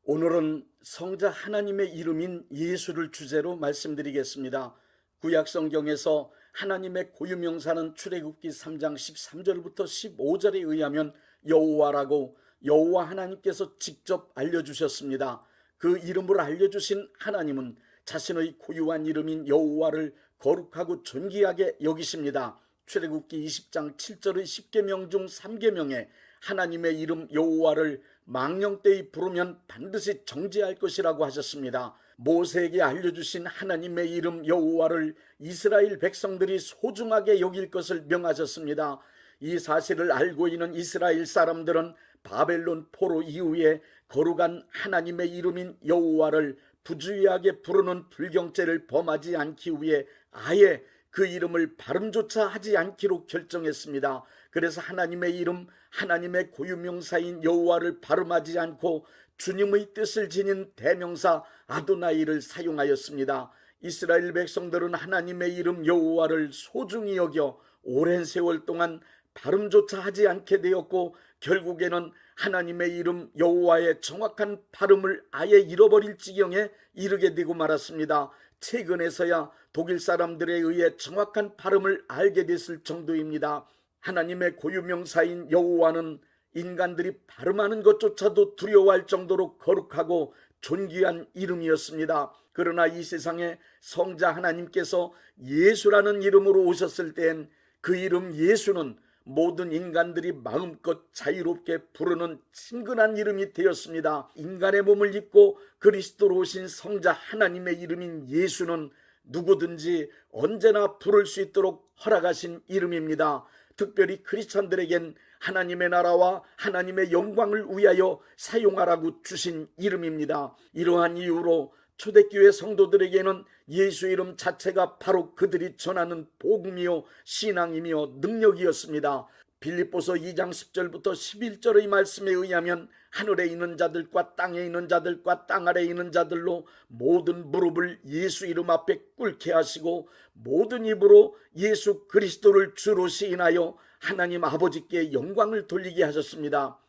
오늘은 성자 하나님의 이름인 예수를 주제로 말씀드리겠습니다. 구약 성경에서 하나님의 고유명사는 출애굽기 3장 13절부터 15절에 의하면 여호와라고 여호와 하나님께서 직접 알려주셨습니다. 그 이름을 알려주신 하나님은 자신의 고유한 이름인 여호와를 거룩하고 존귀하게 여기십니다. 출애굽기 20장 7절의 10계명 중 3계명에 하나님의 이름 여호와를 망령되이 부르면 반드시 정죄할 것이라고 하셨습니다. 모세에게 알려주신 하나님의 이름 여호와를 이스라엘 백성들이 소중하게 여길 것을 명하셨습니다. 이 사실을 알고 있는 이스라엘 사람들은 바벨론 포로 이후에 거룩한 하나님의 이름인 여호와를 부주의하게 부르는 불경죄를 범하지 않기 위해 아예 그 이름을 발음조차 하지 않기로 결정했습니다. 그래서 하나님의 이름, 하나님의 고유명사인 여호와를 발음하지 않고 주님의 뜻을 지닌 대명사 아도나이를 사용하였습니다. 이스라엘 백성들은 하나님의 이름 여호와를 소중히 여겨 오랜 세월 동안 발음조차 하지 않게 되었고, 결국에는 하나님의 이름 여호와의 정확한 발음을 아예 잃어버릴 지경에 이르게 되고 말았습니다. 최근에서야 독일 사람들에 의해 정확한 발음을 알게 됐을 정도입니다. 하나님의 고유명사인 여호와는 인간들이 발음하는 것조차도 두려워할 정도로 거룩하고 존귀한 이름이었습니다. 그러나 이 세상에 성자 하나님께서 예수라는 이름으로 오셨을 땐 그 이름 예수는 모든 인간들이 마음껏 자유롭게 부르는 친근한 이름이 되었습니다. 인간의 몸을 입고 그리스도로 오신 성자 하나님의 이름인 예수는 누구든지 언제나 부를 수 있도록 허락하신 이름입니다. 특별히 크리스찬들에겐 하나님의 나라와 하나님의 영광을 위하여 사용하라고 주신 이름입니다. 이러한 이유로 초대교회 성도들에게는 예수 이름 자체가 바로 그들이 전하는 복음이요 신앙이며 능력이었습니다. 빌립보서 2장 10절부터 11절의 말씀에 의하면 하늘에 있는 자들과 땅에 있는 자들과 땅 아래에 있는 자들로 모든 무릎을 예수 이름 앞에 꿇게 하시고 모든 입으로 예수 그리스도를 주로 시인하여 하나님 아버지께 영광을 돌리게 하셨습니다.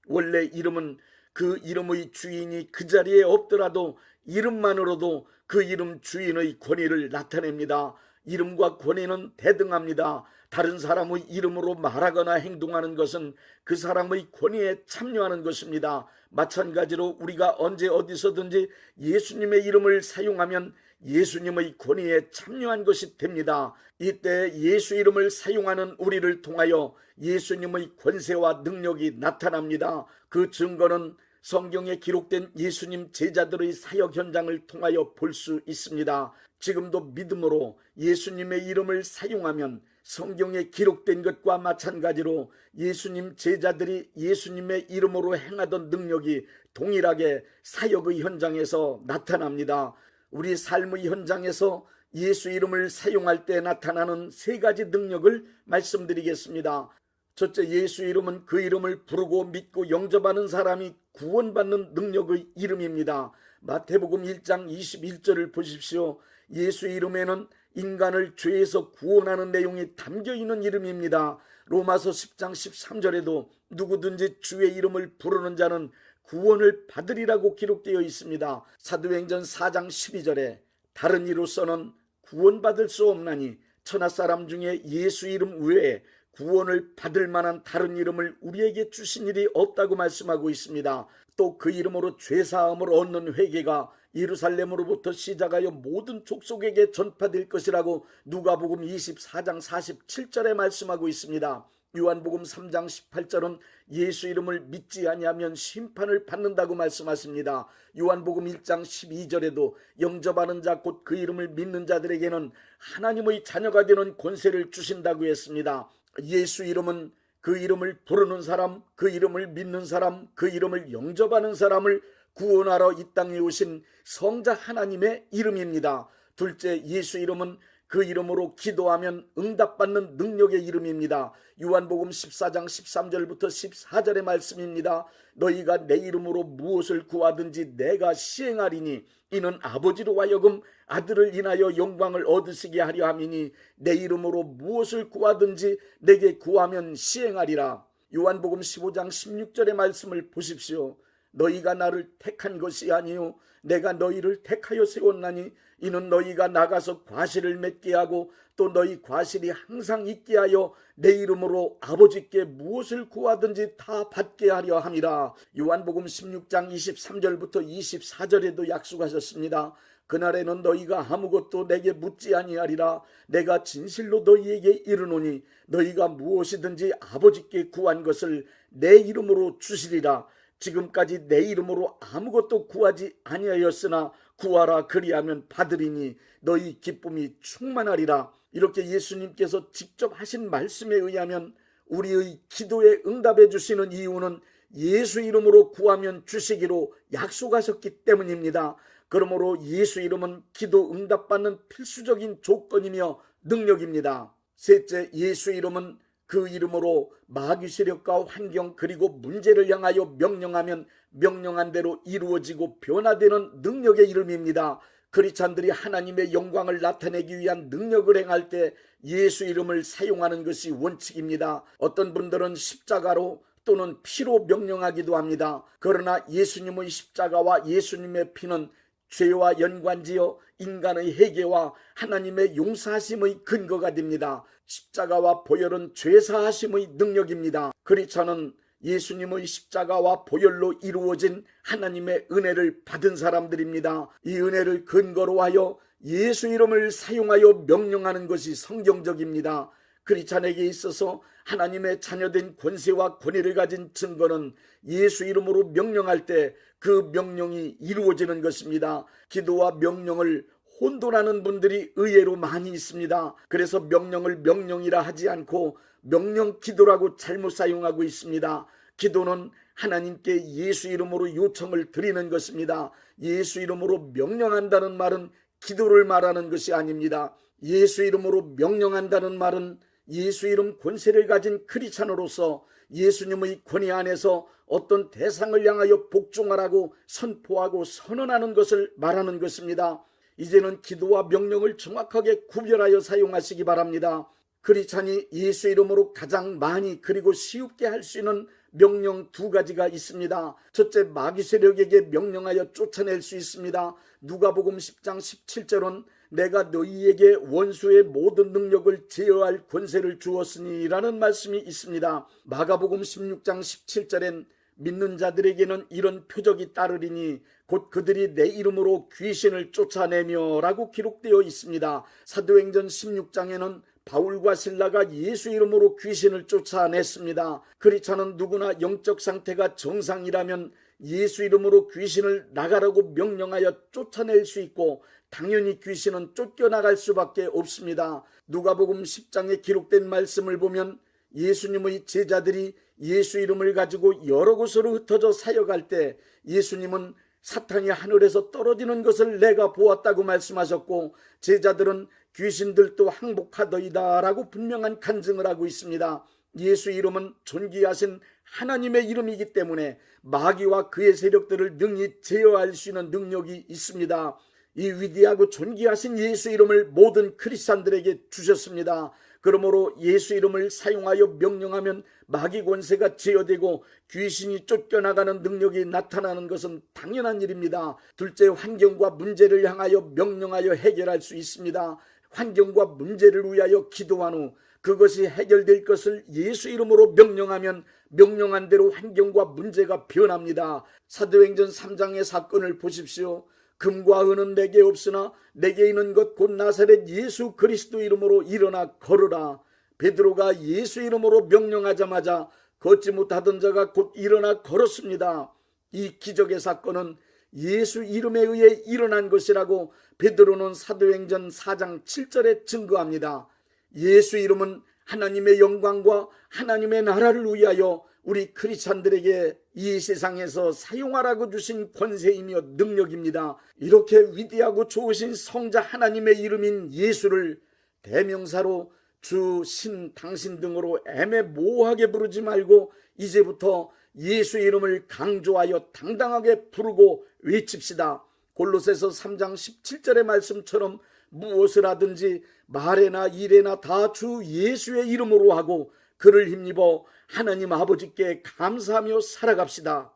원래 이름은 그 이름의 주인이 그 자리에 없더라도 이름만으로도 그 이름 주인의 권위를 나타냅니다. 이름과 권위는 대등합니다. 다른 사람의 이름으로 말하거나 행동하는 것은 그 사람의 권위에 참여하는 것입니다. 마찬가지로 우리가 언제 어디서든지 예수님의 이름을 사용하면 예수님의 권위에 참여한 것이 됩니다. 이때 예수 이름을 사용하는 우리를 통하여 예수님의 권세와 능력이 나타납니다. 그 증거는 성경에 기록된 예수님 제자들의 사역 현장을 통하여 볼 수 있습니다. 지금도 믿음으로 예수님의 이름을 사용하면 성경에 기록된 것과 마찬가지로 예수님 제자들이 예수님의 이름으로 행하던 능력이 동일하게 사역의 현장에서 나타납니다. 우리 삶의 현장에서 예수 이름을 사용할 때 나타나는 세 가지 능력을 말씀드리겠습니다. 첫째, 예수 이름은 그 이름을 부르고 믿고 영접하는 사람이 구원받는 능력의 이름입니다. 마태복음 1장 21절을 보십시오. 예수 이름에는 인간을 죄에서 구원하는 내용이 담겨있는 이름입니다. 로마서 10장 13절에도 누구든지 주의 이름을 부르는 자는 구원을 받으리라고 기록되어 있습니다. 사도행전 4장 12절에 다른 이로서는 구원받을 수 없나니 천하 사람 중에 예수 이름 외에 구원을 받을 만한 다른 이름을 우리에게 주신 일이 없다고 말씀하고 있습니다. 또 그 이름으로 죄사함을 얻는 회개가 예루살렘으로부터 시작하여 모든 족속에게 전파될 것이라고 누가복음 24장 47절에 말씀하고 있습니다. 요한복음 3장 18절은 예수 이름을 믿지 아니하면 심판을 받는다고 말씀하십니다. 요한복음 1장 12절에도 영접하는 자 곧 그 이름을 믿는 자들에게는 하나님의 자녀가 되는 권세를 주신다고 했습니다. 예수 이름은 그 이름을 부르는 사람, 그 이름을 믿는 사람, 그 이름을 영접하는 사람을 구원하러 이 땅에 오신 성자 하나님의 이름입니다. 둘째, 예수 이름은 그 이름으로 기도하면 응답받는 능력의 이름입니다. 요한복음 14장 13절부터 14절의 말씀입니다. 너희가 내 이름으로 무엇을 구하든지 내가 시행하리니 이는 아버지로 하여금 아들을 인하여 영광을 얻으시게 하려 함이니 내 이름으로 무엇을 구하든지 내게 구하면 시행하리라. 요한복음 15장 16절의 말씀을 보십시오. 너희가 나를 택한 것이 아니요 내가 너희를 택하여 세웠나니 이는 너희가 나가서 과실을 맺게 하고 또 너희 과실이 항상 있게 하여 내 이름으로 아버지께 무엇을 구하든지 다 받게 하려 함이라. 요한복음 16장 23절부터 24절에도 약속하셨습니다. 그날에는 너희가 아무것도 내게 묻지 아니하리라. 내가 진실로 너희에게 이르노니 너희가 무엇이든지 아버지께 구한 것을 내 이름으로 주시리라. 지금까지 내 이름으로 아무것도 구하지 아니하였으나 구하라 그리하면 받으리니 너희 기쁨이 충만하리라. 이렇게 예수님께서 직접 하신 말씀에 의하면 우리의 기도에 응답해 주시는 이유는 예수 이름으로 구하면 주시기로 약속하셨기 때문입니다. 그러므로 예수 이름은 기도 응답받는 필수적인 조건이며 능력입니다. 셋째, 예수 이름은 그 이름으로 마귀 세력과 환경 그리고 문제를 향하여 명령하면 명령한 대로 이루어지고 변화되는 능력의 이름입니다. 크리스찬들이 하나님의 영광을 나타내기 위한 능력을 행할 때 예수 이름을 사용하는 것이 원칙입니다. 어떤 분들은 십자가로 또는 피로 명령하기도 합니다. 그러나 예수님의 십자가와 예수님의 피는 죄와 연관지어 인간의 회개와 하나님의 용서하심의 근거가 됩니다. 십자가와 보혈은 죄사하심의 능력입니다. 크리스찬은 예수님의 십자가와 보혈로 이루어진 하나님의 은혜를 받은 사람들입니다. 이 은혜를 근거로 하여 예수 이름을 사용하여 명령하는 것이 성경적입니다. 크리스찬에게 있어서 하나님의 자녀된 권세와 권위를 가진 증거는 예수 이름으로 명령할 때 그 명령이 이루어지는 것입니다. 기도와 명령을 혼돈하는 분들이 의외로 많이 있습니다. 그래서 명령을 명령이라 하지 않고 명령 기도라고 잘못 사용하고 있습니다. 기도는 하나님께 예수 이름으로 요청을 드리는 것입니다. 예수 이름으로 명령한다는 말은 기도를 말하는 것이 아닙니다. 예수 이름으로 명령한다는 말은 예수 이름 권세를 가진 크리스찬으로서 예수님의 권위 안에서 어떤 대상을 향하여 복종하라고 선포하고 선언하는 것을 말하는 것입니다. 이제는 기도와 명령을 정확하게 구별하여 사용하시기 바랍니다. 크리스찬이 예수 이름으로 가장 많이 그리고 쉽게 할 수 있는 명령 두 가지가 있습니다. 첫째, 마귀 세력에게 명령하여 쫓아낼 수 있습니다. 누가복음 10장 17절은 내가 너희에게 원수의 모든 능력을 제어할 권세를 주었으니 라는 말씀이 있습니다. 마가복음 16장 17절엔 믿는 자들에게는 이런 표적이 따르리니 곧 그들이 내 이름으로 귀신을 쫓아내며 라고 기록되어 있습니다. 사도행전 16장에는 바울과 실라가 예수 이름으로 귀신을 쫓아냈습니다. 크리스찬은 누구나 영적 상태가 정상이라면 예수 이름으로 귀신을 나가라고 명령하여 쫓아낼 수 있고 당연히 귀신은 쫓겨나갈 수밖에 없습니다. 누가복음 10장에 기록된 말씀을 보면 예수님의 제자들이 예수 이름을 가지고 여러 곳으로 흩어져 사역할 때 예수님은 사탄이 하늘에서 떨어지는 것을 내가 보았다고 말씀하셨고 제자들은 귀신들도 항복하더이다 라고 분명한 간증을 하고 있습니다. 예수 이름은 존귀하신 하나님의 이름이기 때문에 마귀와 그의 세력들을 능히 제어할 수 있는 능력이 있습니다. 이 위대하고 존귀하신 예수 이름을 모든 크리스찬들에게 주셨습니다. 그러므로 예수 이름을 사용하여 명령하면 마귀 권세가 제어되고 귀신이 쫓겨나가는 능력이 나타나는 것은 당연한 일입니다. 둘째, 환경과 문제를 향하여 명령하여 해결할 수 있습니다. 환경과 문제를 위하여 기도한 후 그것이 해결될 것을 예수 이름으로 명령하면 명령한 대로 환경과 문제가 변합니다. 사도행전 3장의 사건을 보십시오. 금과 은은 내게 없으나 내게 있는 것 곧 나사렛 예수 그리스도 이름으로 일어나 걸으라. 베드로가 예수 이름으로 명령하자마자 걷지 못하던 자가 곧 일어나 걸었습니다. 이 기적의 사건은 예수 이름에 의해 일어난 것이라고 베드로는 사도행전 4장 7절에 증거합니다. 예수 이름은 하나님의 영광과 하나님의 나라를 위하여 우리 크리스찬들에게 이 세상에서 사용하라고 주신 권세이며 능력입니다. 이렇게 위대하고 좋으신 성자 하나님의 이름인 예수를 대명사로 주, 신, 당신 등으로 애매모호하게 부르지 말고 이제부터 예수 이름을 강조하여 당당하게 부르고 외칩시다. 골로새서 3장 17절의 말씀처럼 무엇을 하든지 말에나 일에나 다 주 예수의 이름으로 하고 그를 힘입어 하나님 아버지께 감사하며 살아갑시다.